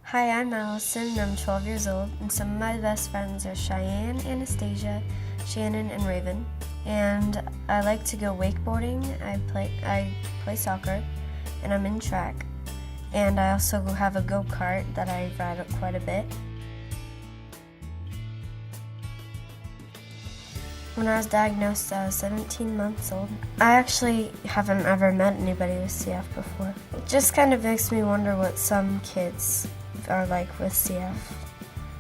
Hi, I'm Allison, and I'm 12 years old, and some of my best friends are Cheyenne, Anastasia, Shannon, and Raven. And I like to go wakeboarding, I play soccer, and I'm in track. And I also have a go-kart that I ride quite a bit. When I was diagnosed, I was 17 months old. I actually haven't ever met anybody with CF before. It just kind of makes me wonder what some kids are like with CF.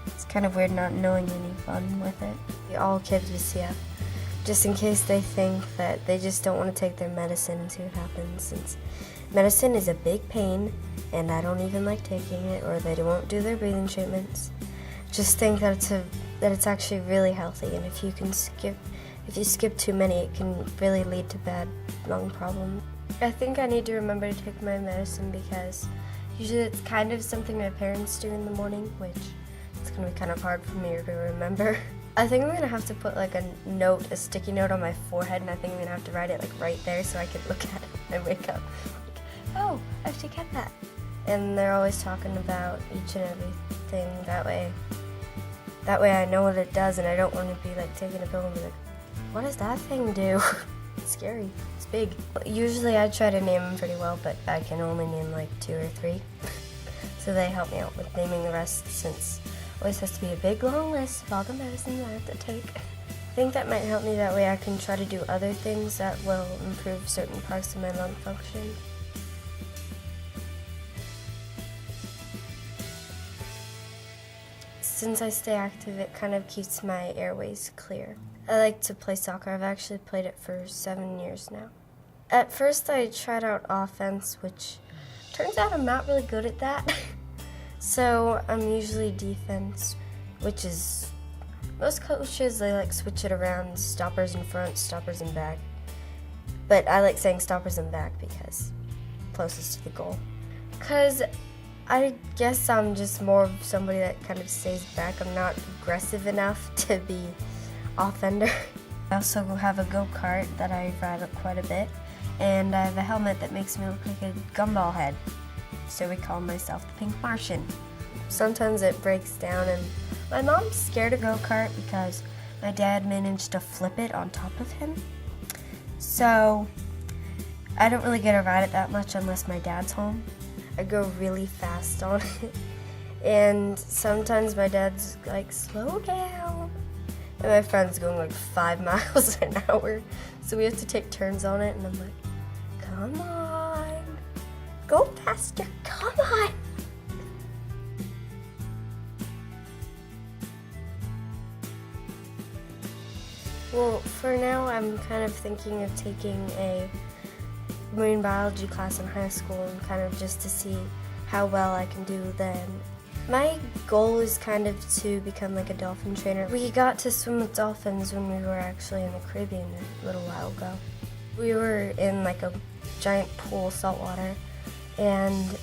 It's kind of weird not knowing anyone with it. All kids with CF, just in case they think that they just don't want to take their medicine and see what happens, since medicine is a big pain and I don't even like taking it, or they won't do their breathing treatments. Just think that it's actually really healthy, and if you skip too many, it can really lead to bad lung problems. I think I need to remember to take my medicine because usually it's kind of something my parents do in the morning, which it's going to be kind of hard for me to remember. I think I'm going to have to put like a sticky note on my forehead, and I think I'm going to have to write it like right there so I can look at it when I wake up. Like, oh, I should get that. And they're always talking about each and everything that way. That way I know what it does, and I don't want to be like taking a pill and be like, what does that thing do? It's scary. It's big. Usually I try to name them pretty well, but I can only name like 2 or 3. So they help me out with naming the rest, since it always has to be a big long list of all the medicines I have to take. I think that might help me. That way I can try to do other things that will improve certain parts of my lung function. Since I stay active, it kind of keeps my airways clear. I like to play soccer. I've actually played it for 7 years now. At first I tried out offense, which turns out I'm not really good at that. So I'm usually defense, which is, most coaches, they like switch it around, stoppers in front, stoppers in back. But I like saying stoppers in back because closest to the goal. Because I guess I'm just more of somebody that kind of stays back. I'm not aggressive enough to be offender. I also have a go-kart that I ride quite a bit, and I have a helmet that makes me look like a gumball head. So we call myself the Pink Martian. Sometimes it breaks down, and my mom's scared of go-kart because my dad managed to flip it on top of him. So I don't really get to ride it that much unless my dad's home. I go really fast on it, and sometimes my dad's like, slow down, and my friend's going like 5 miles an hour, so we have to take turns on it, and I'm like, come on, go faster, come on. Well, for now I'm kind of thinking of taking a marine biology class in high school, and kind of just to see how well I can do then. My goal is kind of to become like a dolphin trainer. We got to swim with dolphins when we were actually in the Caribbean a little while ago. We were in like a giant pool, saltwater, and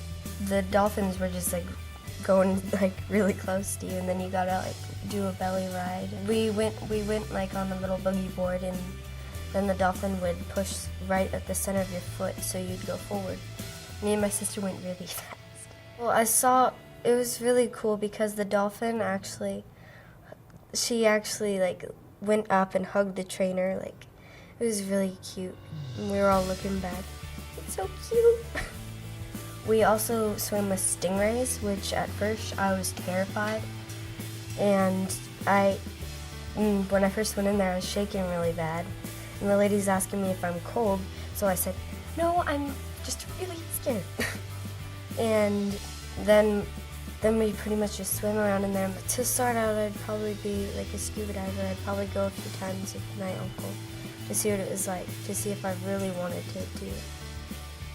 the dolphins were just like going like really close to you, and then you gotta like do a belly ride. We went like on a little boogie board, and then the dolphin would push right at the center of your foot, so you'd go forward. Me and my sister went really fast. Well, it was really cool because the dolphin she actually like went up and hugged the trainer. Like, it was really cute. And we were all looking back. It's so cute. We also swam with stingrays, which at first I was terrified. And when I first went in there, I was shaking really bad. And the lady's asking me if I'm cold, so I said, no, I'm just really scared. And then we pretty much just swim around in there. But to start out, I'd probably be like a scuba diver. I'd probably go a few times with my uncle to see what it was like, to see if I really wanted to do it.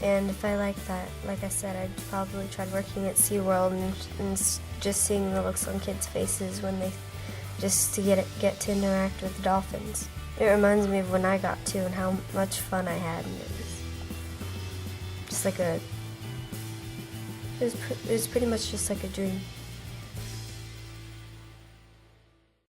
And if I liked that, like I said, I'd probably try working at SeaWorld and just seeing the looks on kids' faces when they just to get to interact with the dolphins. It reminds me of when I got to and how much fun I had, and it was just like it was pretty much just like a dream.